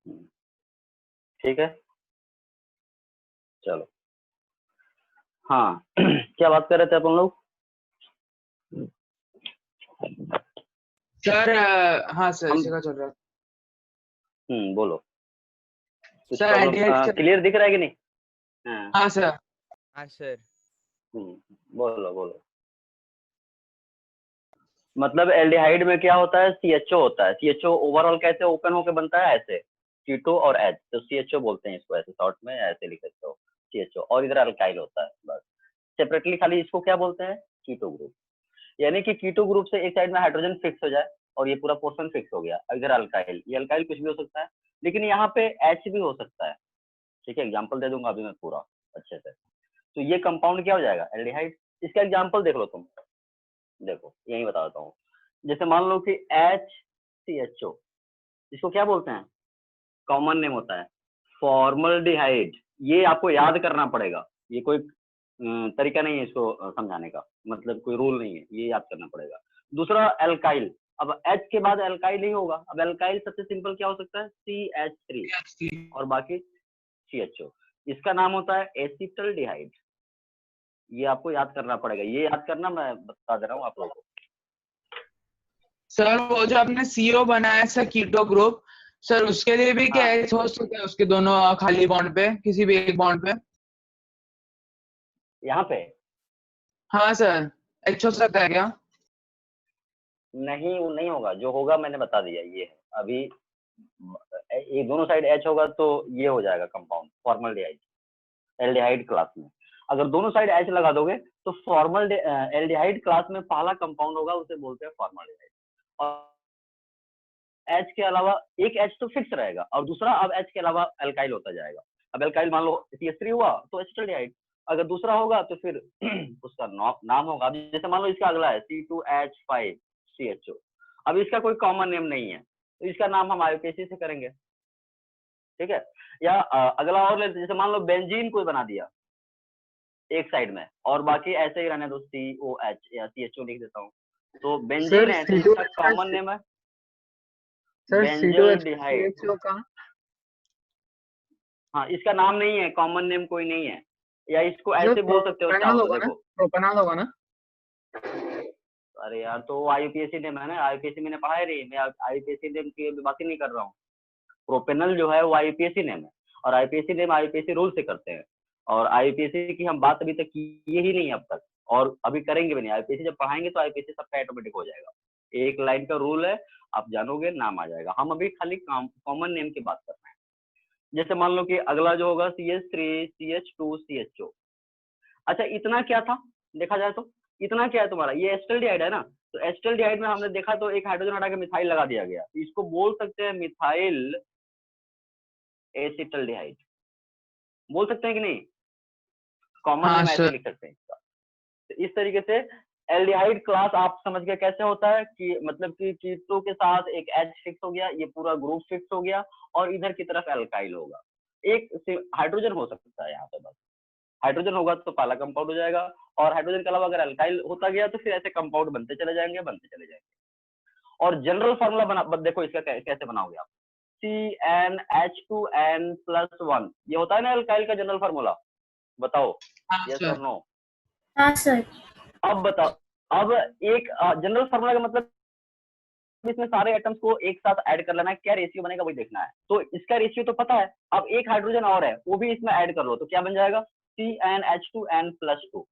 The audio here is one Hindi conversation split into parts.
ठीक है, चलो। हाँ क्या बात कर रहे थे अपन लोग? सर हाँ सर हम इसी का चल रहा है। बोलो, कुछ sir problem aldehyde sir. Clear दिख रहा है कि नहीं? हाँ। हाँ सर। हाँ सर। बोलो बोलो। मतलब एल्डिहाइड में क्या होता है, सीएचओ होता है। सीएचओ ओवरऑल कैसे ओपन होकर बनता है, ऐसे कीटो और एच, तो सीएचओ बोलते हैं इसको, ऐसे शॉर्ट में ऐसे लिख सकते हो सीएचओ। और इधर अल्काइल होता है बस, सेपरेटली खाली इसको क्या बोलते हैं, कीटो ग्रुप। यानी कि कीटो ग्रुप से एक साइड में हाइड्रोजन फिक्स हो जाए और ये पूरा पोर्शन फिक्स हो गया, इधर अल्काइल, ये अल्काइल कुछ भी हो सकता है, लेकिन यहाँ पे एच भी हो सकता है। ठीक है, एग्जाम्पल दे दूंगा अभी मैं पूरा अच्छे से। तो ये कंपाउंड क्या हो जाएगा, एल्डिहाइड। इसका एग्जाम्पल देख लो तुम, देखो यही बताता हूँ। जैसे मान लो कि एच सी एच ओ, इसको क्या बोलते हैं, कॉमन नेम होता है फॉर्मल्डिहाइड। ये आपको याद करना पड़ेगा, ये कोई तरीका नहीं है इसको समझाने का, मतलब कोई रूल नहीं है, ये याद करना पड़ेगा। दूसरा एल्काइल, अब एच के बाद एल्काइल नहीं होगा, अब एल्काइल सबसे सिंपल क्या हो सकता है, CH3 और बाकी CHO। इसका नाम होता है एसिटल्डिहाइड। ये आपको याद करना पड़ेगा, ये याद करना मैं बता दे रहा हूँ आप लोगों को। सर वो जो आपने सीओ बनाया सर कीटो ग्रुप, सर उसके लिए भी क्या हाँ, एच हो सकता है उसके दोनों खाली बॉन्ड पे, किसी भी एक बॉन्ड पे? यहाँ पे हाँ सर, एच हो सकता है क्या? नहीं, वो नहीं होगा, जो होगा मैंने बता दिया, ये है अभी। ये दोनों साइड एच होगा तो ये हो जाएगा कंपाउंड फॉर्मल्डिहाइड, एल्डिहाइड क्लास में। अगर दोनों साइड एच लगा दोगे तो फॉर्मल एल्डिहाइड क्लास में पहला कंपाउंड होगा, उसे बोलते हैं फॉर्मल्डिहाइड। और एच के अलावा एक एच तो फिक्स रहेगा और दूसरा अब एच के अलावा एल्काइल होता जाएगा। अब एल्काइल मान लो CH3 हुआ तो एसिटल्डिहाइड, अगर दूसरा होगा तो फिर उसका नाम होगा। जैसे मान लो इसका अगला है C2H5CHO, अब इसका कोई कॉमन नेम नहीं है तो इसका नाम हम आईयूपीएसी से करेंगे। ठीक है, या अगला और लेते, जैसे मान लो बेंजीन कोई बना दिया एक साइड में और बाकी ऐसे ही रहने दो, COH या CHO लिख देता हूँ, तो बेंजीन सर है तो इसका C2H कॉमन नेम है सर बेंजल्डिहाइड। C2H का हाँ, इसका नाम नहीं है, कॉमन नेम कोई नहीं है, या इसको सर ऐसे बोल सकते हो प्रोपेनॉल चाहो तो, होगा ना, देखो। प्रोपेनॉल होगा ना? अरे यार, तो आईयूपीएसी नेम है ना, आईयूपीएसी मैंने पढ़ा है, नहीं मैं आईयूपीएसी नेम की बात ही नहीं कर रहा हूँ। प्रोपेनल जो है वो आईयूपीएसी नेम है, और आईयूपीएसी नेम आईयूपीएसी रूल से करते हैं, और आईयूपीएसी की हम बात अभी तक की ही नहीं अब तक, और अभी करेंगे भी नहीं। आईयूपीएसी जब पढ़ाएंगे तो आईयूपीएसी सबका ऑटोमेटिक हो जाएगा, एक लाइन का रूल है, आप जानोगे नाम आ जाएगा। हम अभी खाली कॉमन नेम की बात कर रहे हैं। जैसे मान लो कि अगला जो होगा CH3CH2CHO। अच्छा, इतना क्या था देखा जाए तो, इतना क्या है तुम्हारा, ये एसिटल्डिहाइड है ना, तो एसिटल्डिहाइड में हमने देखा तो एक हाइड्रोजन हटा के मिथाइल लगा दिया गया, इसको बोल सकते हैं मिथाइल एसिटल्डिहाइड, बोल सकते हैं कि नहीं, कॉमन हाँ नेम ऐसे सर। लिख सकते हैं इसका। तो इस तरीके से एल्डिहाइड क्लास आप समझ गए कैसे होता है, कि मतलब कि कीटो के साथ एक H फिक्स हो गया, ये पूरा ग्रुप फिक्स हो गया, और इधर की तरफ एल्काइल होगा, एक हाइड्रोजन हो सकता है यहाँ पे, बस हाइड्रोजन होगा तो पहला कंपाउंड हो जाएगा, और हाइड्रोजन के अलावा अगर अल्काइल होता गया तो फिर ऐसे कंपाउंड बनते चले जाएंगे, बनते चले जाएंगे। और जनरल फार्मूला बना, देखो इसका कैसे बनाओगे आप, CnH2n+1, ये होता है ना अल्काइल का जनरल फार्मूला, बताओ हाँ यस और सर। नो। हाँ सर। अब बताओ, अब एक जनरल फार्मूला का मतलब इसमें सारे एटम्स को एक साथ ऐड कर लेना है, क्या रेशियो बनेगा वही देखना है। तो इसका रेशियो तो पता है, अब एक हाइड्रोजन और है वो भी इसमें ऐड कर लो तो क्या बन जाएगा, CnH2n+2,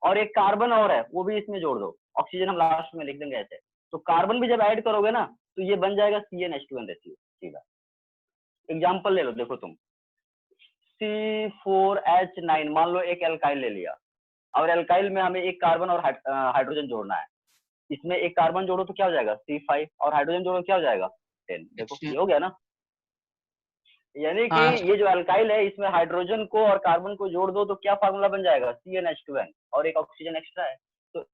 और एक कार्बन और है वो भी इसमें जोड़ दो, ऑक्सीजन हम लास्ट में लिख देंगे ऐसे, तो कार्बन भी जब ऐड करोगे ना तो ये बन जाएगा CnH2n रेशियो। सीधा एग्जांपल ले लो, देखो तुम C4H9, मान लो एक एल्काइल ले लिया, और एल्काइल में हमें एक कार्बन और हाइड्रोजन जोड़ना है, इसमें एक कार्बन जोड़ो तो क्या हो जाएगा C5, और हाइड्रोजन जोड़ो क्या हो जाएगा 10। देखो ये हो गया ना, यानी कि हाँ ये जो अल्काइल है इसमें हाइड्रोजन को और कार्बन को जोड़ दो तो क्या फार्मूला बन जाएगा, CnH2n, और एक ऑक्सीजन एक्स्ट्रा है तो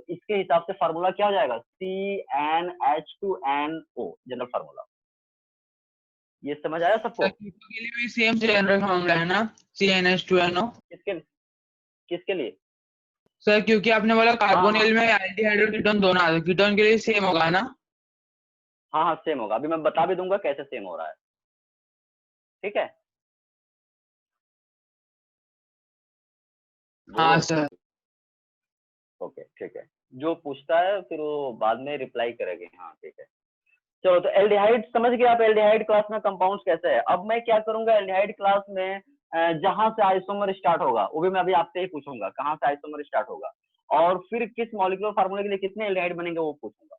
इसके हिसाब से फार्मूला क्या हो जाएगा, CnH2nO, जनरल फार्मूला। ये समझ आया सबको? सर, कीटो के लिए भी सेम जनरल फॉर्मूला है ना, CnH2nO? किसके किसके लिए? सर क्योंकि आपने बोला हाँ हाँ कार्बोनिल में एल्डिहाइड और कीटोन दोनों आते हैं, कीटोन के लिए सेम होगा ना? हाँ हाँ, सेम होगा, अभी मैं बता भी दूंगा कैसे सेम हो रहा है। ठीक है? हाँ सर। ओके ठीक है, जो पूछता है फिर वो बाद में रिप्लाई करेंगे। हाँ ठीक है, चलो। तो एल्डिहाइड समझ गए आप, एल्डिहाइड क्लास में कंपाउंड्स कैसे है। अब मैं क्या करूंगा, एल्डिहाइड क्लास में जहां से आइसोमर स्टार्ट होगा वो भी मैं अभी आपसे ही पूछूंगा, कहां से आइसोमर स्टार्ट होगा, और फिर किस मॉलिक्यूलर फार्मूले के लिए कितने एल्डिहाइड बनेंगे वो पूछूंगा।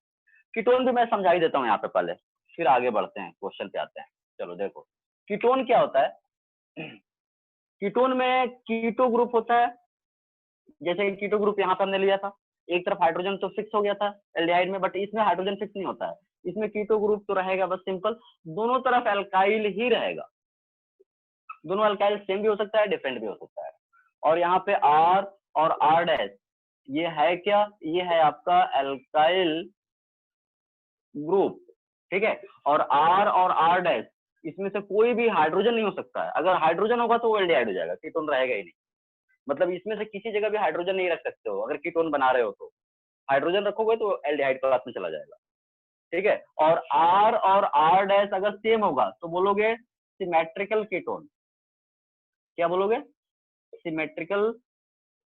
कीटोन भी मैं समझा ही देता हूँ यहाँ पे पहले, फिर आगे बढ़ते हैं, क्वेश्चन पे आते हैं। चलो देखो, कीटोन क्या होता है। कीटोन में कीटो ग्रुप होता है, जैसे कीटो ग्रुप यहाँ पर हमने लिया था, एक तरफ हाइड्रोजन तो फिक्स हो गया था एल्डिहाइड में, बट इसमें हाइड्रोजन फिक्स नहीं होता है। इसमें कीटो ग्रुप तो रहेगा बस सिंपल, दोनों तरफ एल्काइल ही रहेगा। दोनों अल्काइल सेम भी हो सकता है, डिफरेंट भी हो सकता है। और यहाँ पे R और R डैश, ये है क्या, ये है आपका एल्काइल ग्रुप, ठीक है। और R और R डैश, इसमें से कोई भी हाइड्रोजन नहीं हो सकता है। अगर हाइड्रोजन होगा तो वो एल्डिहाइड हो जाएगा, कीटोन रहेगा ही नहीं। मतलब इसमें से किसी जगह भी हाइड्रोजन नहीं रख सकते हो, अगर कीटोन बना रहे हो तो हाइड्रोजन रखोगे तो एल्डिहाइड क्लास में चला जाएगा, ठीक है। और R डैश अगर सेम होगा तो बोलोगे सिमेट्रिकल कीटोन। क्या बोलोगे, सिमेट्रिकल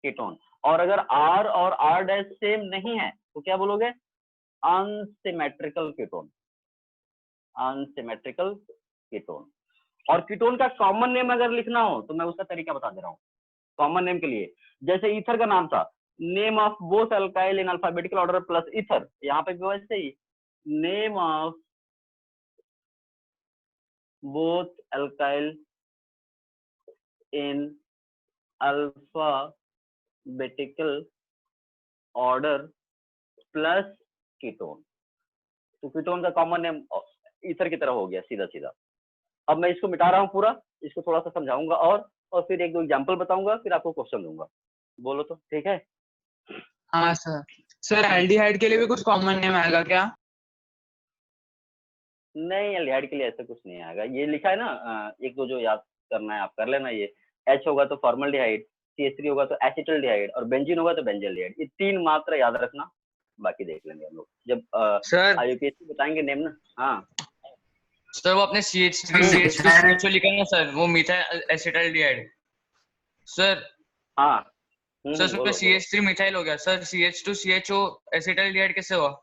कीटोन। और अगर R और R डैश सेम नहीं है तो क्या बोलोगे, अनसिमेट्रिकल कीटोन। Unsymmetrical ketone. और कीटोन का कॉमन नेम अगर लिखना हो तो मैं उसका तरीका बता दे रहा हूँ। कॉमन नेम के लिए जैसे ईथर का नाम था, name of both alkyl in alphabetical order plus ether, यहाँ पे भी वैसे ही name of both alkyl in alphabetical order plus ketone. तो कीटोन का कॉमन नेम ईथर की तरह हो गया सीधा सीधा। अब मैं इसको मिटा रहा हूँ पूरा, इसको थोड़ा सा समझाऊंगा और फिर एक दो एग्जांपल बताऊंगा, फिर आपको क्वेश्चन दूंगा। बोलो तो ठीक है। हाँ सर। सर एल्डिहाइड के लिए भी कुछ कॉमन नेम आएगा क्या? नहीं, एल्डिहाइड के लिए ऐसा कुछ नहीं आएगा। ये लिखा है ना, एक दो जो याद करना है आप कर लेना। ये H होगा तो फॉर्मल्डिहाइड, CH3 होगा तो एसिटल्डिहाइड, और बेंजीन होगा तो बेंजल्डिहाइड। ये तीन मात्र याद रखना, बाकी देख लेंगे हम लोग जब सर IUPAC बताएंगे नेम ना। हाँ सर वो अपने CH3CHO लिखा है ना सर, वो मिथाइल एसिटाल्डिहाइड सर। हाँ। सर उसमें बोलो बोलो। CH3 मिथाइल हो गया सर, CH2CHO एसिटाल्डिहाइड कैसे हुआ?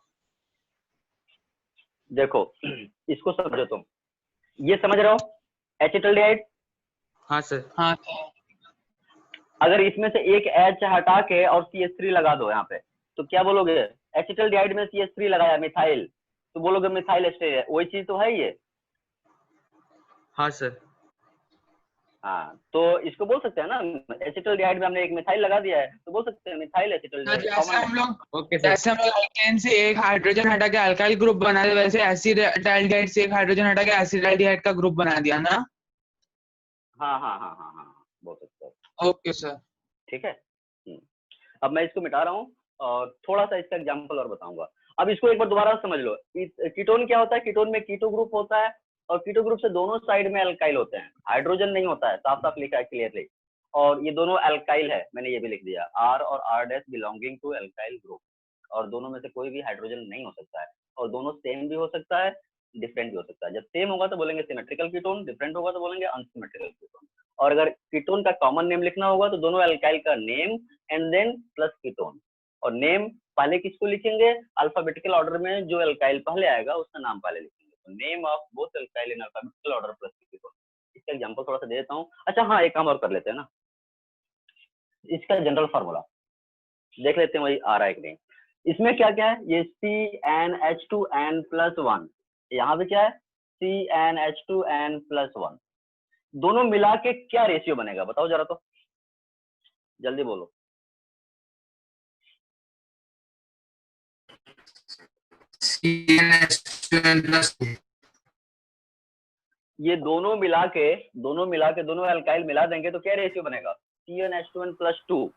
देखो इसको समझो तुम, ये समझ रहे हो एसिटल्डिहाइड। हाँ सर। हाँ अगर इसमें से एक H हटा के और CH3 लगा दो यहाँ पे, तो क्या बोलोगे, एसिटल्डिहाइड में CH3 लगाया मिथाइल, तो बोलोगे मिथाइल एस्टर, वही चीज तो है ये। हाँ सर। हाँ, तो इसको बोल सकते हैं ना, एसिटल्डिहाइड में हमने एक मिथाइल लगा दिया है तो बोल सकते हैं मिथाइल तो एसिटल्डिहाइड जैसे कॉमन है। हम लोग ओके सर। जैसे हम लोग एल्केन से एक हाइड्रोजन हटा के अल्काइल ग्रुप बना दे, वैसे एसिटाल्डिहाइड से एक हाइड्रोजन हटा के एसिटाल्डिहाइड का ग्रुप बना दिया ना। हाँ हाँ हाँ हाँ हाँ, बोल सकते हो। Okay sir. ठीक है। अब मैं इसको मिटा रहा हूँ और थोड़ा सा इसका एग्जाम्पल और बताऊंगा। अब इसको एक बार दोबारा समझ लो, कीटोन क्या होता है। कीटोन में कीटो ग्रुप होता है, और कीटो ग्रुप से दोनों साइड में अल्काइल होते हैं, हाइड्रोजन नहीं होता है, साफ साफ लिखा है क्लियरली। और ये दोनों अल्काइल है, मैंने ये भी लिख दिया, R और R dash belonging to alkyl group. और दोनों में से कोई भी हाइड्रोजन नहीं हो सकता है, और दोनों सेम भी हो सकता है, डिफरेंट भी हो सकता है। जब सेम होगा तो बोलेंगे सिमेट्रिकल कीटोन, डिफरेंट होगा तो बोलेंगे अनसिमेट्रिकल कीटोन। और अगर कीटोन का कॉमन नेम लिखना होगा तो दोनों अल्काइल का name and then plus ketone. और नेम पहले किसको लिखेंगे, अल्फाबेटिकल ऑर्डर में जो अल्काइल पहले आएगा उसका नाम पहले लिखेंगे। तो name of both alkyl in alphabetical order plus ketone. इसका एग्जांपल थोड़ा सा दे देता हूँ। अच्छा हाँ, एक काम और कर लेते हैं ना, इसका जनरल फार्मूला देख लेते हैं, वही आ रहा है कि नहीं। इसमें क्या क्या है, ये CnH2n+1, यहाँ पे क्या है CnH2n+1, दोनों मिला के क्या रेशियो बनेगा बताओ जरा, तो जल्दी बोलो। ये दोनों मिला के दोनों अल्काइल मिला देंगे तो क्या रेशियो बनेगा, CnH2n+2।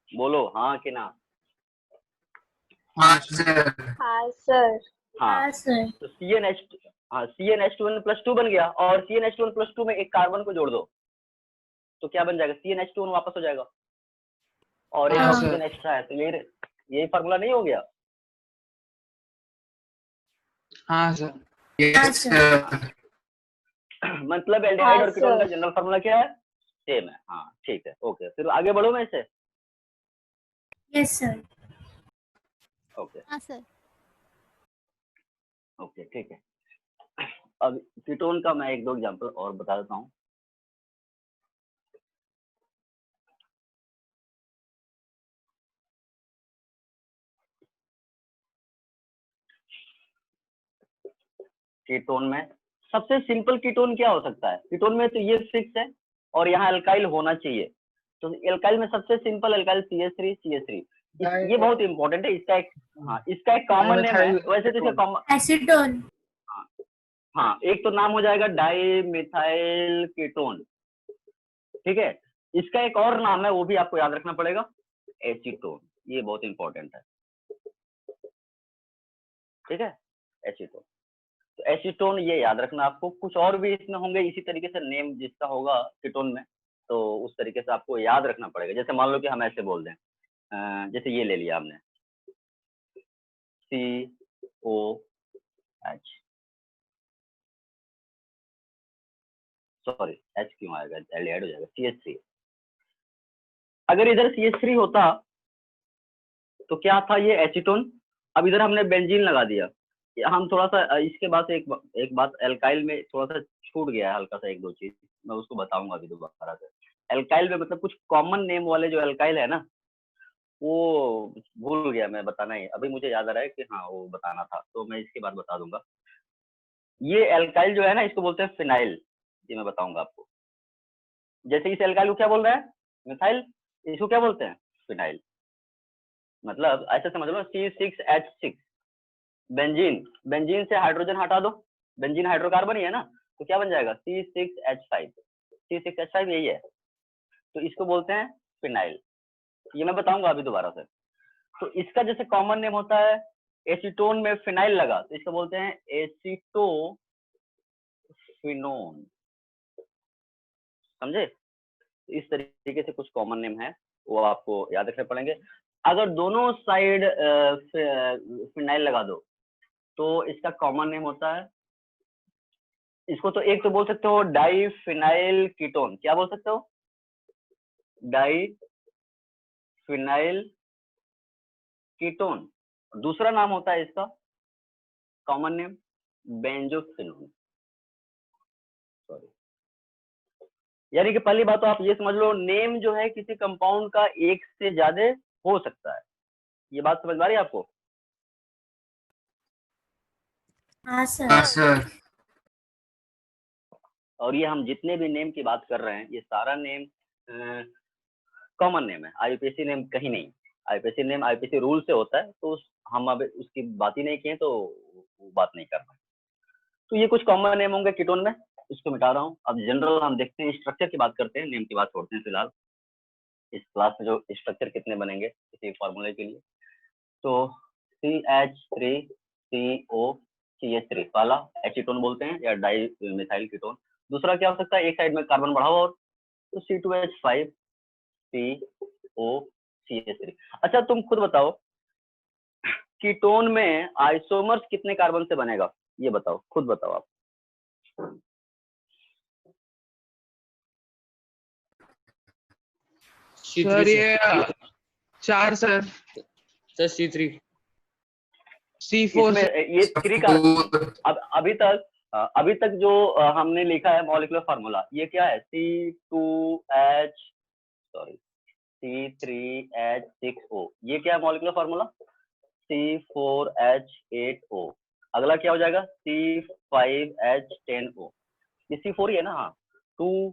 बोलो हाँ कि ना। हाँ सर। हाँ सर। हाँ तो CnH2n+2 बन गया, और CnH2n+2 में एक कार्बन को जोड़ दो तो क्या बन जाएगा, CnH2n वापस हो जाएगा, और एक हाँ, ऑक्सीजन एक्स्ट्रा है, तो यही फार्मूला नहीं हो गया। हाँ सर। हाँ। मतलब एल्डिहाइड हाँ, और कीटोन का sir. जनरल फार्मूला क्या है? सेम है। हाँ ठीक है, ओके, फिर आगे बढ़ो मैं इसे। Yes, sir. ओके हाँ सर। ओके ठीक है। अब कीटोन का मैं एक दो एग्जांपल और बता देता हूँ। कीटोन में सबसे सिंपल कीटोन क्या हो सकता है? कीटोन में तो ये फिक्स है और यहाँ एल्काइल होना चाहिए। तो एल्काइल में सबसे सिंपल एल्काइल CH3 CH3। ये बहुत इंपॉर्टेंट है। इसका एक, हाँ इसका एक कॉमन नेम है। वैसे तो इसका कॉमन, Acetone. हाँ एक तो नाम हो जाएगा डाई मिथाइल कीटोन, ठीक है। इसका एक और नाम है, वो भी आपको याद रखना पड़ेगा, एसीटोन। ये बहुत इंपॉर्टेंट है, ठीक है, एसीटोन। तो एसीटोन ये याद रखना आपको। कुछ और भी इसमें होंगे इसी तरीके से नेम जिसका होगा कीटोन में, तो उस तरीके से आपको याद रखना पड़ेगा। जैसे मान लो कि हम ऐसे बोल दें, जैसे ये ले लिया हमने COH, सॉरी H क्यों आएगा, एल्डिहाइड हो जाएगा, CH3। अगर इधर CH3 होता तो क्या था, ये एसीटोन। अब इधर हमने बेंजीन लगा दिया। हम थोड़ा सा इसके बाद से एक बात, एल्काइल में थोड़ा सा छूट गया है हल्का सा, एक दो चीज मैं उसको बताऊंगा अभी दोबारा से। एल्काइल में मतलब कुछ कॉमन नेम वाले जो एल्काइल है ना, वो भूल गया मैं बताना ही। अभी मुझे याद आ रहा है कि हाँ वो बताना था, तो मैं इसके बाद बता दूंगा। ये एल्काइल जो है ना, इसको बोलते हैं फिनाइल। ये मैं बताऊंगा आपको। जैसे इस एल्काइल को क्या बोल रहा है, मिथाइल, इसको क्या बोलते हैं, फिनाइल। मतलब ऐसे समझ लो, C6H6 बेंजीन, बेंजीन से हाइड्रोजन हटा दो, बेंजीन हाइड्रोकार्बन ही है ना, तो क्या बन जाएगा C6H5। C6H5 यही है, तो इसको बोलते हैं फिनाइल। ये मैं बताऊंगा अभी दोबारा से। तो इसका जैसे कॉमन नेम होता है, एसीटोन में फिनाइल लगा तो इसको बोलते हैं एसीटोफिनोन, समझे। तो इस तरीके से कुछ कॉमन नेम है, वो आपको याद रखने पड़ेंगे। अगर दोनों साइड फिनाइल लगा दो तो इसका कॉमन नेम होता है, इसको तो एक तो बोल सकते हो डाई फिनाइल कीटोन। क्या बोल सकते हो, डाई फिनाइल कीटोन। दूसरा नाम होता है इसका कॉमन नेम बेंजोफिनोन, सॉरी। यानी कि पहली बात तो आप ये समझ लो, नेम जो है किसी कंपाउंड का एक से ज्यादा हो सकता है। ये बात समझ आ रही है आपको? हाँ, sir. हाँ सर। और ये हम जितने भी नेम की बात कर रहे हैं, ये सारा नेम कॉमन नेम है, आईपीसी नेम कहीं नहीं। आईपीसी नेम आईपीसी रूल से होता है, तो हम अब उसकी बात ही नहीं किए, तो वो बात नहीं करना। तो ये कुछ कॉमन नेम होंगे कीटोन में, इसको मिटा रहा हूँ। अब जनरल हम देखते हैं, स्ट्रक्चर की बात करते हैं, नेम की बात छोड़ते हैं फिलहाल। इस क्लास में जो स्ट्रक्चर कितने बनेंगे किसी फॉर्मूले के लिए, तो CH3COCH3 वाला एसीटोन बोलते हैं, या डाई मिथाइल कीटोन। दूसरा क्या हो सकता है, एक साइड में कार्बन बढ़ा हुआ और, तो C2H5COCH3। अच्छा तुम खुद बताओ, कीटोन में आइसोमर्स कितने कार्बन से बनेगा, ये बताओ, खुद बताओ आप। सर ये 4 सर। Sir C3। C4 इसमें ये 3 कार्बन, अब अभी तक जो हमने लिखा है मॉलिक्यूलर फार्मूला, ये क्या है, C3H6O। ये क्या है मॉलिक्यूलर फार्मूला, C4H8O। अगला क्या हो जाएगा, C5H10O। ये C4 ही है ना, हाँ, 2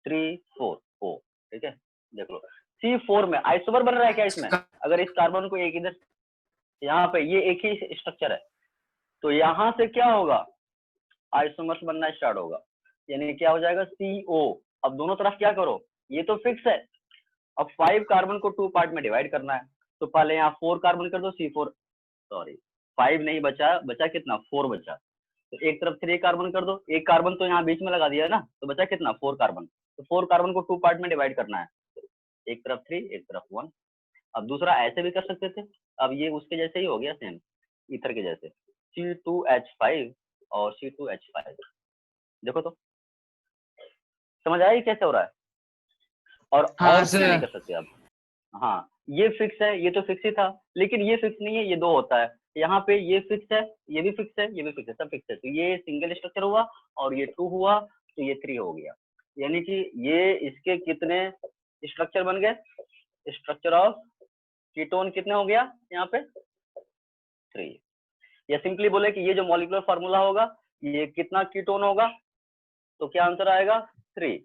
3 4 O, ठीक है। देख लो C4 में आइसोमर बन रहा है क्या इसमें, अगर इस कार्बन को एक इधर, यहाँ पे ये एक ही स्ट्रक्चर है, तो यहाँ से क्या होगा, आइसोमर्स बनना स्टार्ट होगा। यानी क्या हो जाएगा, CO। अब दोनों तरफ क्या करो, ये तो फिक्स है, अब 5 कार्बन को 2 पार्ट में डिवाइड करना है, तो पहले यहाँ 4 कार्बन कर दो, C4, सॉरी 5 नहीं बचा, बचा कितना, 4 बचा। तो एक तरफ 3 कार्बन कर दो, एक कार्बन तो यहाँ बीच में लगा दिया है ना, तो बचा कितना, 4 कार्बन। तो 4 कार्बन को 2 पार्ट में डिवाइड करना है, एक तरफ 3 एक तरफ 1। अब दूसरा ऐसे भी कर सकते थे, अब ये उसके जैसे ही हो गया, सेम ईथर के जैसे, C2H5 और C2H5। देखो तो समझ आया ये कैसे हो रहा है? और हाँ, और सर। नहीं कर सकते आप। हाँ, ये फिक्स है, ये तो फिक्स ही था, लेकिन ये फिक्स नहीं है, ये 2 होता है। यहाँ पे ये फिक्स है, ये भी फिक्स है, ये भी फिक्स है, सब फिक्स है। तो ये सिंगल स्ट्रक्चर हुआ और ये 2 हुआ, तो ये 3 हो गया। यानी कि ये इसके कितने स्ट्रक्चर बन गए? स्ट्रक्चर ऑफ कीटोन कितने हो गया यहाँ पे? 3। या सिंपली बोले कि ये जो मॉलिक्यूलर फार्मूला होगा, ये कितना कीटोन होगा, तो क्या आंसर आएगा? 3।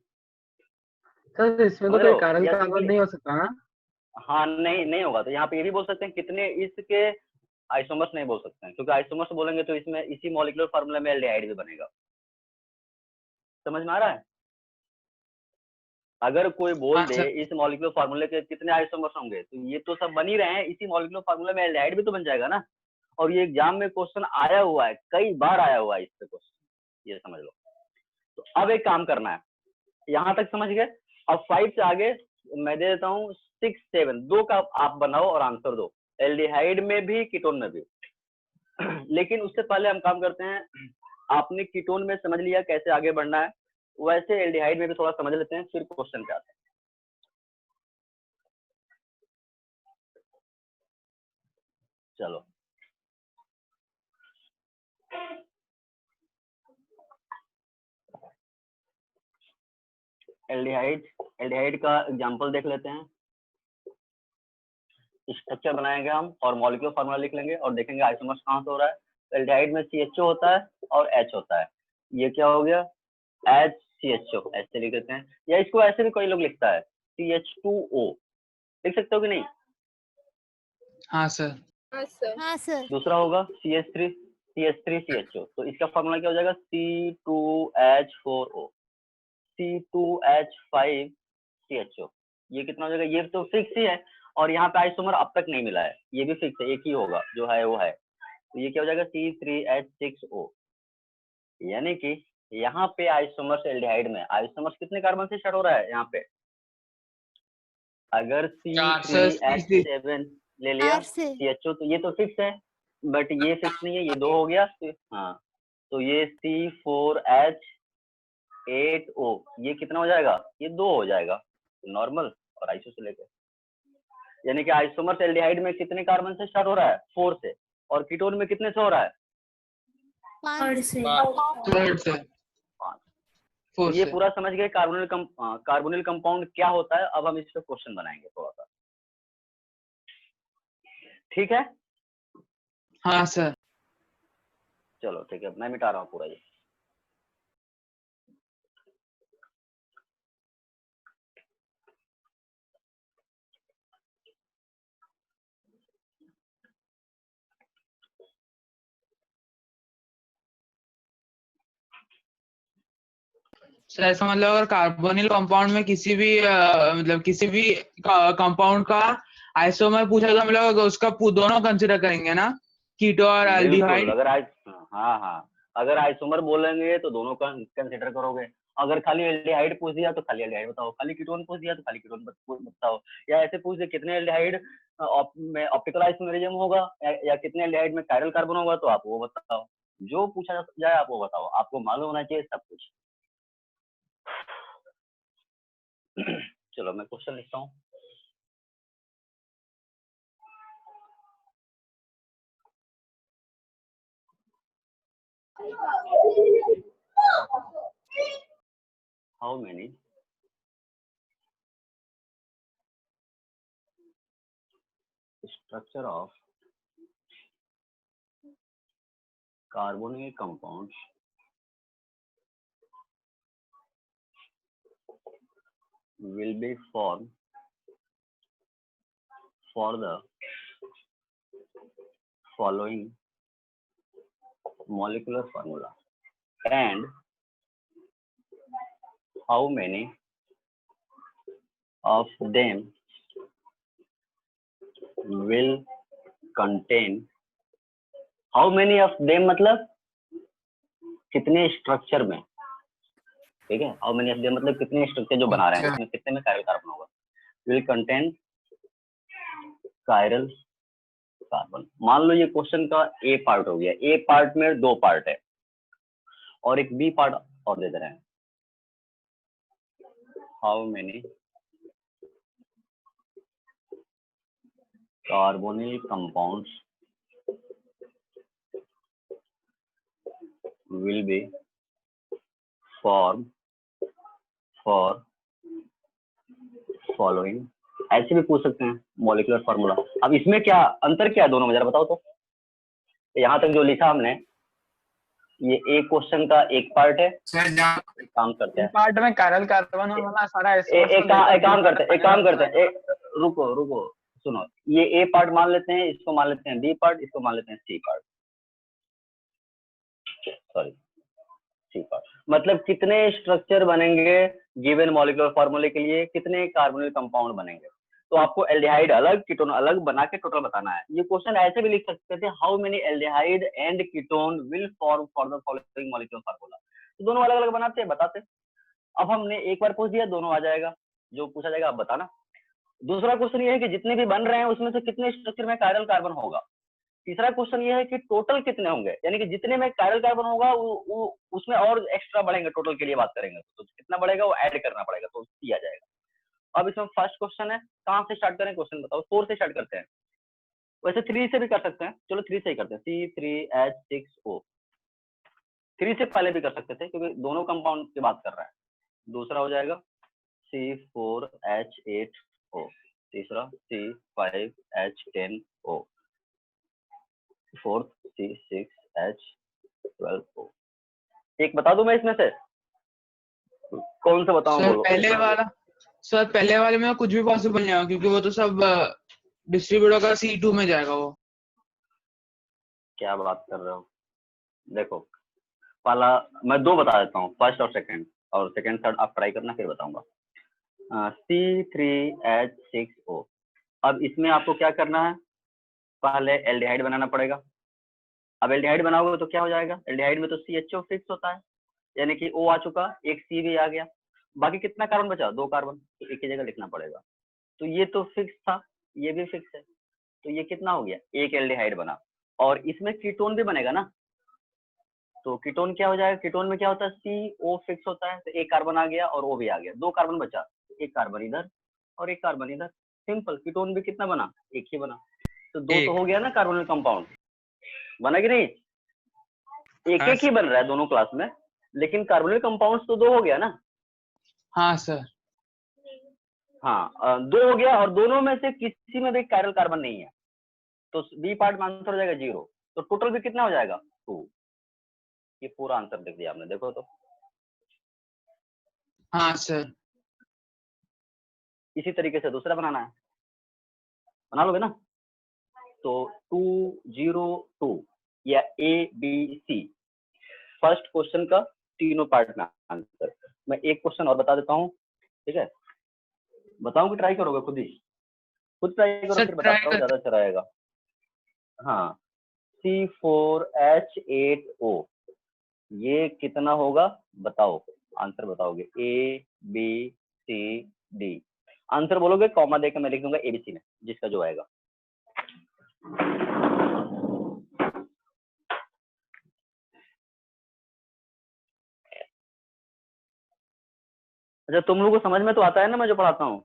सर इसमें तो समझ रहे कोई हो? कार्बन या कार्बन सिंपली नहीं हो सकता ना? हाँ, नहीं होगा। तो यहाँ पे ये भी बोल सकते हैं कितने इसके आइसोमर्स, नहीं बोल सकते हैं, क्योंकि आइसोमर्स बोलेंगे तो इसमें इसी मॉलिक्यूलर फार्मूला में एल्डिहाइड भी बनेगा। समझ में आ रहा है? अगर कोई बोल हाँ, दे सर। इस मॉलिक्यूलर फार्मूले के कितने आइसोमर्स होंगे, तो ये तो सब बन ही रहे हैं, इसी मॉलिक्यूलर फार्मूला में एल्डिहाइड भी तो बन जाएगा ना। और ये एग्जाम में क्वेश्चन आया हुआ है, कई बार आया हुआ है इस पे क्वेश्चन, ये समझ लो। तो अब एक काम करना है, यहाँ तक समझ गए। अब 5 से आगे मैं दे देता हूँ 6, 7, 2 का आप बनाओ और आंसर दो, एल्डिहाइड में भी कीटोन में भी। लेकिन उससे पहले हम काम करते हैं, आपने कीटोन में समझ लिया कैसे आगे बढ़ना है, वैसे एल्डिहाइड में भी थोड़ा समझ लेते हैं, फिर क्वेश्चन पे आते हैं। चलो, एल्डिहाइड का एग्जांपल देख लेते हैं। स्ट्रक्चर बनाएंगे हम और मॉलिक्यूलर फार्मूला लिख लेंगे और देखेंगे आइसोमर्स कहाँ से हो रहा है। एल्डिहाइड में CHO होता है और H होता है। ये क्या हो गया? HCHO, ऐसे लिख देते हैं, या इसको ऐसे भी कोई लोग लिखता है CH2O, लिख सकते हो कि नहीं? हाँ, सर। हाँ सर। दूसरा होगा CH3CHO, तो इसका फार्मूला क्या हो जाएगा? C2H4O, C2H5CHO। ये कितना हो जाएगा? ये तो फिक्स ही है, और यहाँ पे आइसोमर अब तक नहीं मिला है, ये भी फिक्स है, एक ही होगा जो है वो है। तो ये क्या हो जाएगा? C3H6O। यानी कि यहाँ पे आइसोमर्स एल्डिहाइड में आइसोमर्स कितने कार्बन से स्टार्ट हो रहा है? यहाँ पे अगर C3H7 ले लिया 4 से। CHO, तो ये तो फिक्स है, बट ये फिक्स नहीं है, ये 2 हो गया। हाँ, तो ये C4H8O, ये कितना हो जाएगा? ये 2 हो जाएगा नॉर्मल और आइसो से लेकर। यानी कि आइसोमर्स एल्डिहाइड में कितने कार्बन से स्टार्ट हो रहा है? 4 से। और कीटोन में कितने से हो रहा है? 5 से। थर्ड से। 5। तो 4 ये से। पूरा समझ गए कार्बोनिल कंपाउंड क्या होता है। अब हम इस पे क्वेश्चन बनाएंगे थोड़ा सा, ठीक है? हाँ, सर। चलो ठीक है, मैं मिटा रहा हूँ पूरा ये। सर ऐसा मतलब अगर कार्बोनिल कंपाउंड में किसी भी मतलब किसी भी कंपाउंड का आइसोमर पूछा तो मतलब उसका दोनों कंसिडर करेंगे ना, कीटो और बिल्कुल, एल्डिहाइड। अगर हाँ, अगर आइसोमर बोलेंगे तो दोनों का कंसिडर करोगे। अगर खाली एल्डिहाइड पूछ दिया तो खाली एल्डिहाइड बताओ, खाली कीटोन पूछ दिया तो खाली कीटोन बताओ, या ऐसे पूछ दिया कितने एल्डिहाइड में ऑप्टिकल आइसोमेरिज्म होगा या कितने एल्डिहाइड में कायरल कार्बन होगा, तो आप वो बताओ। जो पूछा जाए आप वो बताओ, आपको मालूम होना चाहिए सब कुछ। चलो मैं क्वेश्चन लिखता हूँ। How many structure of carbonyl compounds will be formed for the following molecular formula, and how many of them will contain, how many of them मतलब कितने स्ट्रक्चर में, ठीक है? हाउ मेनी ऑफ देम मतलब कितने स्ट्रक्चर जो बना रहे हैं, उसमें कितने में कायरल कार्बन होगा। Will contain chiral carbon. मान लो ये क्वेश्चन का ए पार्ट हो गया, ए पार्ट में 2 पार्ट है और एक बी पार्ट और दे दे रहे हैं। How many carbonyl compounds will be formed for following, ऐसे भी पूछ सकते हैं मॉलिक्यूलर फार्मूला। अब इसमें क्या अंतर क्या है दोनों में, जरा बताओ तो। यहाँ तक जो लिखा हमने, ये एक क्वेश्चन का एक पार्ट है। सर जहाँ काम करते हैं, पार्ट में कायरल कार्बन वाला सारा एक काम करते हैं, रुको सुनो, ये ए पार्ट मान लेते हैं, इसको मान लेते हैं बी पार्ट, इसको मान लेते हैं C part, sorry C part. मतलब कितने स्ट्रक्चर बनेंगे गिवन मॉलिक्यूलर फार्मूले के लिए, कितने कार्बोनिल कंपाउंड बनेंगे। तो आपको एल्डिहाइड अलग कीटोन अलग बना के टोटल बताना है। ये क्वेश्चन ऐसे भी लिख सकते थे, how many aldehyde and ketone will form for the following molecular formula. तो दोनों अलग अलग बनाते हैं, बताते। अब हमने एक बार पूछ दिया, दोनों आ जाएगा, जो पूछा जाएगा आप बताना। दूसरा क्वेश्चन ये है कि जितने भी बन रहे हैं उसमें से कितने स्ट्रक्चर में कायरल कार्बन होगा। तीसरा क्वेश्चन ये है कि टोटल कितने होंगे, यानी कि जितने में कायरल कार्बन होगा वो उसमें और एक्स्ट्रा बढ़ेंगे। टोटल के लिए बात करेंगे तो कितना बढ़ेगा वो ऐड करना पड़ेगा, तो दिया जाएगा। अब इसमें फर्स्ट क्वेश्चन है, कहाँ से स्टार्ट करें क्वेश्चन बताओ। 4 से स्टार्ट करते हैं, वैसे 3 से भी कर सकते हैं, चलो 3 से ही करते हैं। C3H6O 3 से पहले भी कर सकते थे क्योंकि दोनों कंपाउंड की बात कर रहा है। दूसरा हो जाएगा C4H8O, तीसरा C5H10O, फोर्थ C6H12O। एक बता दूं मैं इसमें से, कौन सा बताऊं सर बोलो। पहले वाले में कुछ भी पॉसिबल नहीं होगा क्योंकि वो तो सब डिस्ट्रीब्यूटर का C2 में जाएगा। वो क्या बात कर रहे हो, देखो पहला मैं 2 बता देता हूँ, फर्स्ट और सेकंड, और सेकंड थर्ड आप ट्राई करना फिर बताऊंगा। C3H6O। अब इसमें आपको क्या करना है, पहले एल्डिहाइड बनाना पड़ेगा। अब एल्डिहाइड बनाओगे तो क्या हो जाएगा, एल्डिहाइड में तो CHO फिक्स होता है, यानी कि O आ चुका, एक C भी आ गया, बाकी कितना कार्बन बचा, 2 कार्बन, तो एक ही जगह लिखना पड़ेगा। तो ये तो फिक्स था, ये भी फिक्स है, तो ये कितना हो गया, एक एल्डिहाइड बना। और इसमें कीटोन भी बनेगा ना, तो कीटोन क्या हो जाएगा, कीटोन में क्या होता है, CO फिक्स होता है, तो एक कार्बन आ गया और O भी आ गया, 2 कार्बन बचा, एक कार्बन इधर और एक कार्बन इधर, सिंपल। कीटोन भी कितना बना, एक ही बना, तो 2 तो हो गया ना कार्बोनिल कंपाउंड, बना कि नहीं। एक एक ही बन रहा है दोनों क्लास में, लेकिन कार्बोनिल कंपाउंड्स तो 2 हो गया ना। हाँ सर, हाँ 2 हो गया, और दोनों में से किसी में भी कायरल कार्बन नहीं है, तो बी पार्ट में आंसर हो जाएगा 0, तो टोटल भी कितना हो जाएगा 2। ये पूरा आंसर देख दिया आपने, देखो तो। हाँ सर। इसी तरीके से दूसरा बनाना है, बना लोगे ना। तो 202 या ABC फर्स्ट क्वेश्चन का तीनों पार्ट में आंसर। मैं एक क्वेश्चन और बता देता हूँ, ठीक है, बताऊं कि ट्राई करोगे, खुद ट्राई करो फिर बताता हूँ, ज्यादा अच्छा रहेगा। हाँ C4H8O, ये कितना होगा बताओ, आंसर बताओगे, ABCD, आंसर बोलोगे, कॉमा देकर मैं लिख दूंगा ABC में, जिसका जो आएगा। अच्छा तुम लोगों को समझ में तो आता है ना मैं जो पढ़ाता हूँ।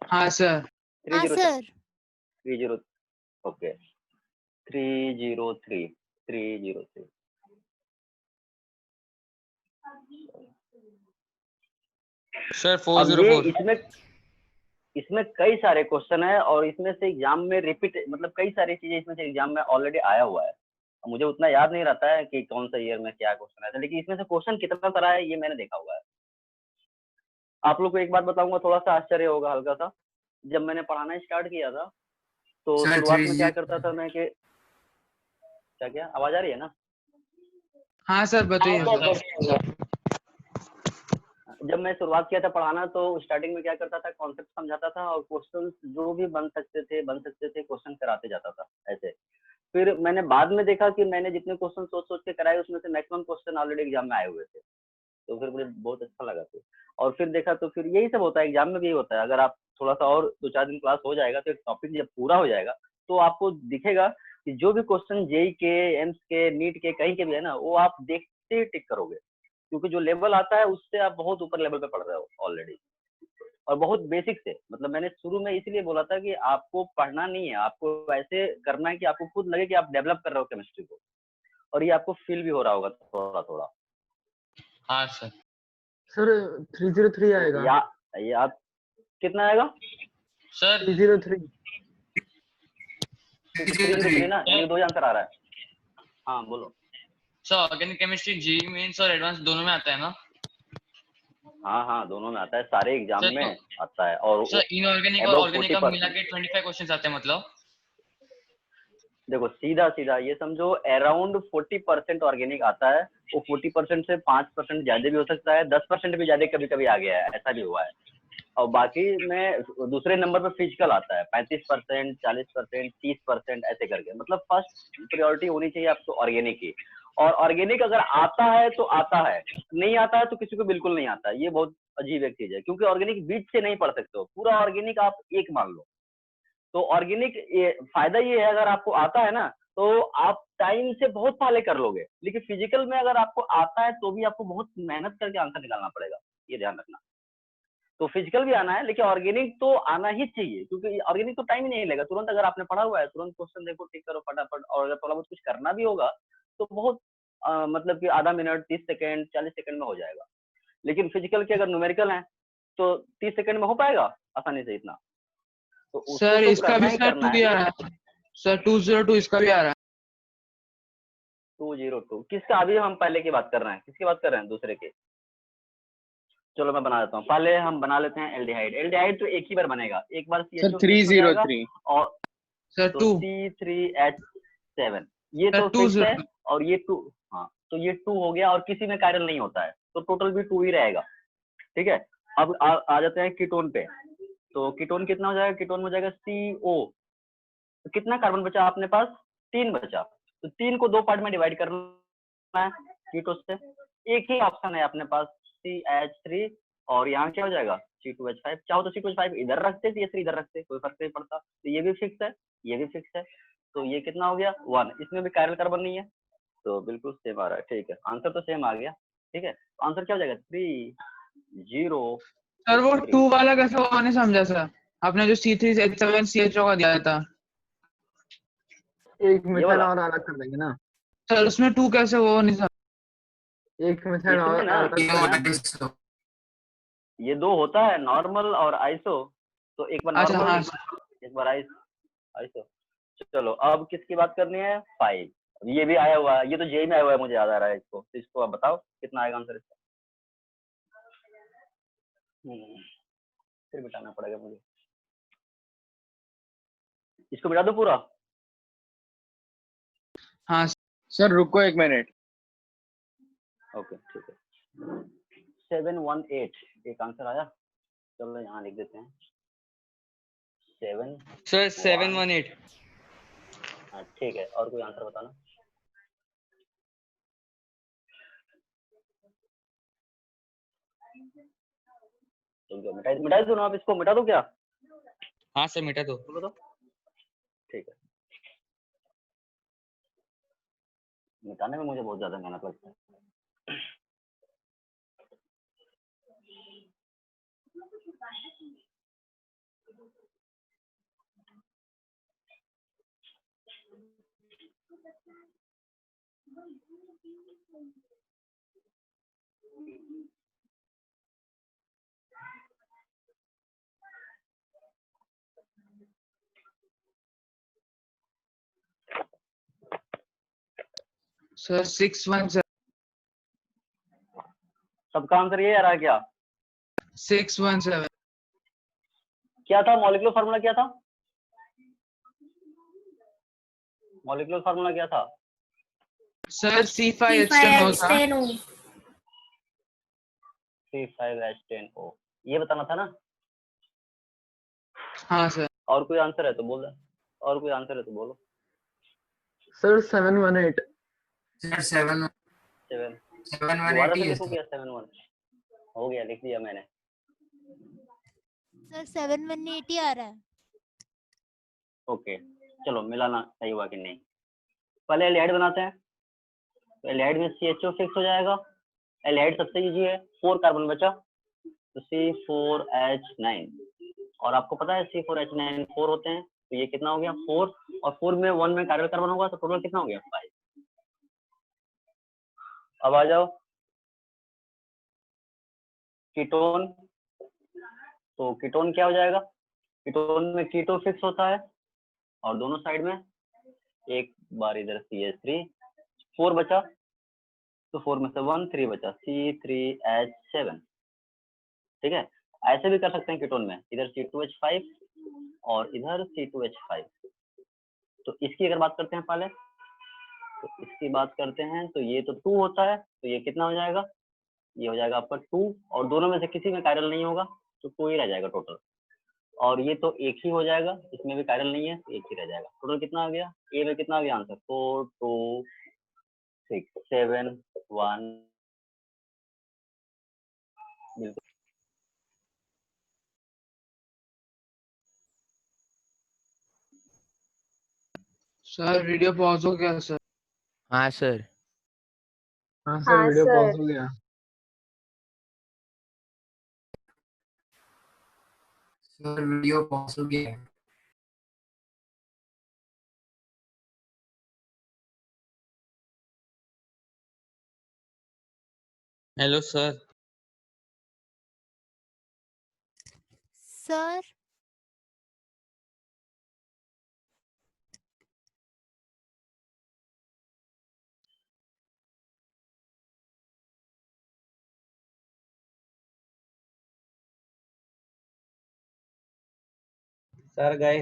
हाँ सर। 30 okay 303 sir 404। इसमें कई सारे क्वेश्चन है, और इसमें से एग्जाम में रिपीट, मतलब कई सारी चीजें इसमें से एग्जाम में ऑलरेडी आया हुआ है। मुझे उतना याद नहीं रहता है कि कौन सा ईयर में क्या क्वेश्चन आया था, लेकिन इसमें से क्वेश्चन कितना तरह है ये मैंने देखा हुआ है। आप लोग को एक बात बताऊंगा, थोड़ा सा आश्चर्य होगा हल्का सा। जब मैंने पढ़ाना स्टार्ट किया था तो शुरुआत में क्या करता था मैं, कि क्या आवाज आ रही है ना। हाँ सर बताइए। जब मैं शुरुआत किया था पढ़ाना तो स्टार्टिंग में क्या करता था, कॉन्सेप्ट समझाता था और क्वेश्चन जो भी बन सकते थे क्वेश्चन कराते जाता था ऐसे। फिर मैंने बाद में देखा कि मैंने जितने क्वेश्चन सोच के कराए उसमें से मैक्सिमम क्वेश्चन ऑलरेडी एग्जाम में आए हुए थे, तो फिर मुझे बहुत अच्छा लगा फिर। और फिर देखा तो फिर यही सब होता है, एग्जाम में भी होता है। अगर आप थोड़ा सा और 2-4 दिन क्लास हो जाएगा तो एक टॉपिक जब पूरा हो जाएगा तो आपको दिखेगा कि जो भी क्वेश्चन जेई के, एम्स के, नीट के, कहीं के भी है ना, वो आप देखते टिक करोगे। क्योंकि जो लेवल आता है उससे आप बहुत ऊपर लेवल पे पढ़ रहे हो ऑलरेडी, और बहुत बेसिक से। मतलब मैंने शुरू में इसलिए बोला था कि आपको पढ़ना नहीं है, आपको ऐसे करना है कि आपको खुद लगे कि आप डेवलप कर रहे हो केमिस्ट्री को, और ये आपको फील भी हो रहा होगा थोड़ा थोड़ा। हाँ सर। सर 303 आएगा। या कितना आएगा सर 303 ना, यानी 2 ही आंसर आ रहा है। हाँ बोलो। सर ऑर्गेनिक केमिस्ट्री जी मेंस और एडवांस दोनों में आता है ना? हाँ दोनों में आता है, सारे एग्जाम सर, में आता है। और सर इनऑर्गेनिक और above ऑर्गेनिक का 40%। मिला के 25 क्वेश्चंस आते हैं मतलब? देखो सीधा ये समझो, अराउंड 40% ऑर्गेनिक आता है, वो 40% से 5% ज्यादा भी हो सकता है, 10% भी ज्यादा कभी कभी आ गया है, ऐसा भी हुआ है। और बाकी में दूसरे नंबर पे फिजिकल आता है 35%, 40%, 30% ऐसे करके। मतलब फर्स्ट प्रायोरिटी होनी चाहिए आपको ऑर्गेनिक की। और ऑर्गेनिक अगर आता है तो आता है, नहीं आता है तो किसी को बिल्कुल नहीं आता है। ये बहुत अजीब एक चीज है, क्योंकि ऑर्गेनिक बीच से नहीं पढ़ सकते हो, पूरा ऑर्गेनिक आप एक मान लो। तो ऑर्गेनिक फायदा ये है, अगर आपको आता है ना तो आप टाइम से बहुत पहले कर लोगे। लेकिन फिजिकल में अगर आपको आता है तो भी आपको बहुत मेहनत करके आंसर निकालना पड़ेगा, ये ध्यान रखना। तो फिजिकल भी आना है, लेकिन ऑर्गेनिक तो आना ही चाहिए, क्योंकि ऑर्गेनिक तो टाइम ही नहीं लगेगा। तुरंत अगर आपने पढ़ा हुआ है, तुरंत क्वेश्चन देखो, टिक करो फटाफट। और अगर थोड़ा बहुत कुछ करना भी होगा तो बहुत मतलब कि आधा मिनट, 30 सेकंड, 40 सेकंड में हो जाएगा। लेकिन फिजिकल के अगर न्यूमेरिकल है तो 30 सेकंड में हो पाएगा आसानी से इतना? तो उसको सर तो इसका करना भी ही सर करना 2 है। ही आ रहा है सर, 202 इसका भी आ रहा है। 202 किसका? अभी हम पहले की बात कर रहे हैं, किसकी बात कर रहे हैं? दूसरे की। चलो मैं बना देता हूँ, पहले हम बना लेते हैं एल्डिहाइड। एल्डिहाइड तो एक ही बार बनेगा, एक बार सर CHO फिक्स हो जाएगा। 303 और सर तो 2 C3H7 ये सर तो 2 फिक्स है। और ये 2, हाँ तो ये 2 हो गया, और किसी में कायरल नहीं होता है, तो टोटल भी 2 ही रहेगा। ठीक है। अब आ जाते हैं कीटोन पे। तो कीटोन कितना हो जाएगा? कीटोन हो जाएगा CO। तो कितना कार्बन बचा अपने पास? 3 बचा। तो 3 को 2 पार्ट में डिवाइड करना है कीटो से। एक ही ऑप्शन है अपने पास, CH3। और यहाँ क्या हो जाएगा? C2H5। चाहो तो C2H5 इधर रखते, CH3 इधर रखते, कोई फर्क नहीं पड़ता। तो ये भी फिक्स है, ये भी फिक्स है। तो ये कितना हो गया? 1। इसमें भी कायरल कार्बन नहीं है, तो बिल्कुल सेम आ रहा है। ठीक है, आंसर तो सेम आ गया। ठीक है, तो आंसर क्या हो जाएगा? 3, 0। सर वो 2 वाला कैसे हुआ नहीं समझा सर, आपने जो C3H7 CHO का दिया था। एक ये मिथाइल वाला और अलग कर देंगे ना। सर उसमें 2 कैसे हुआ नहीं समझा। एक मिथाइल और इसमें ना अलग कर देंगे। ये 2 होता है, नॉर्मल और आइसो। तो एक बार अच्छा नॉर्मल, हाँ एक बार आइसो। चलो अब किसकी बात करनी है? 5। ये भी आया हुआ है, ये तो जेई में आया हुआ है, मुझे याद आ रहा है इसको। तो इसको आप बताओ कितना आएगा आंसर इसका। फिर मिटाना पड़ेगा मुझे, इसको मिटा दो पूरा। हाँ सर रुको 1 मिनट। ओके ठीक है। 718 एक आंसर आया। चलो यहाँ लिख देते हैं 7। सर 718। हाँ ठीक है, और कोई आंसर बताना। तो मिटा दो ना आप, इसको मिटा दो क्या? हाँ सर मिटा दो। बोलो तो। ठीक है, मिटाने में मुझे बहुत ज्यादा मेहनत लगता है। सर 617 सबका आंसर ये आ रहा है क्या? 617 क्या था मॉलिक्यूलर फार्मूला? क्या था मॉलिक्यूलर फार्मूला? क्या था सर C5H10O था। C5H10O, ये बताना था ना। हाँ सर। और कोई आंसर है तो बोल दे, और कोई आंसर है तो बोलो। सर 718। सर 7 7 दोबारा 718 से है लिखो सर। क्या? 7-1 हो गया, लिख दिया मैंने। सर 718 आ रहा है। ओके चलो मिलाना सही हुआ कि नहीं। पहले एल्डिहाइड बनाते हैं। तो एल्डिहाइड में CHO फिक्स हो जाएगा, एल्डिहाइड सबसे इजी है, 4 कार्बन बचा तो C4H9, और आपको पता है C4H9 4 होते हैं, तो ये कितना हो गया 4, और 4 में 1 में कायरल कार्बन होगा तो टोटल कितना हो गया 5। अब आ जाओ कीटोन, तो कीटोन क्या हो जाएगा, कीटोन में कीटो फिक्स होता है और दोनों साइड में एक बार इधर CH3, 4 बचा तो 4 में से 1 3 बचा C3H7, ठीक है। ऐसे भी कर सकते हैं कीटोन में, इधर C2H5 और इधर C2H5। तो इसकी अगर बात करते हैं पहले, तो इसकी बात करते हैं तो ये तो 2 होता है, तो ये कितना हो जाएगा, ये हो जाएगा आपका 2, और दोनों में से किसी में कायरल नहीं होगा तो 2 ही रह जाएगा टोटल, और ये तो एक ही हो जाएगा, इसमें भी कायरल नहीं है तो एक ही रह जाएगा। टोटल कितना आ गया, ए में कितना आ गया आंसर, 4 2 6 7 1, बिल्कुल। सर वीडियो पॉज हो गया सर। हाँ सर। हाँ सर हाँ वीडियो पॉज सर। हो गया। सर वीडियो पॉज हो गया है। Hello sir. सर सर गए।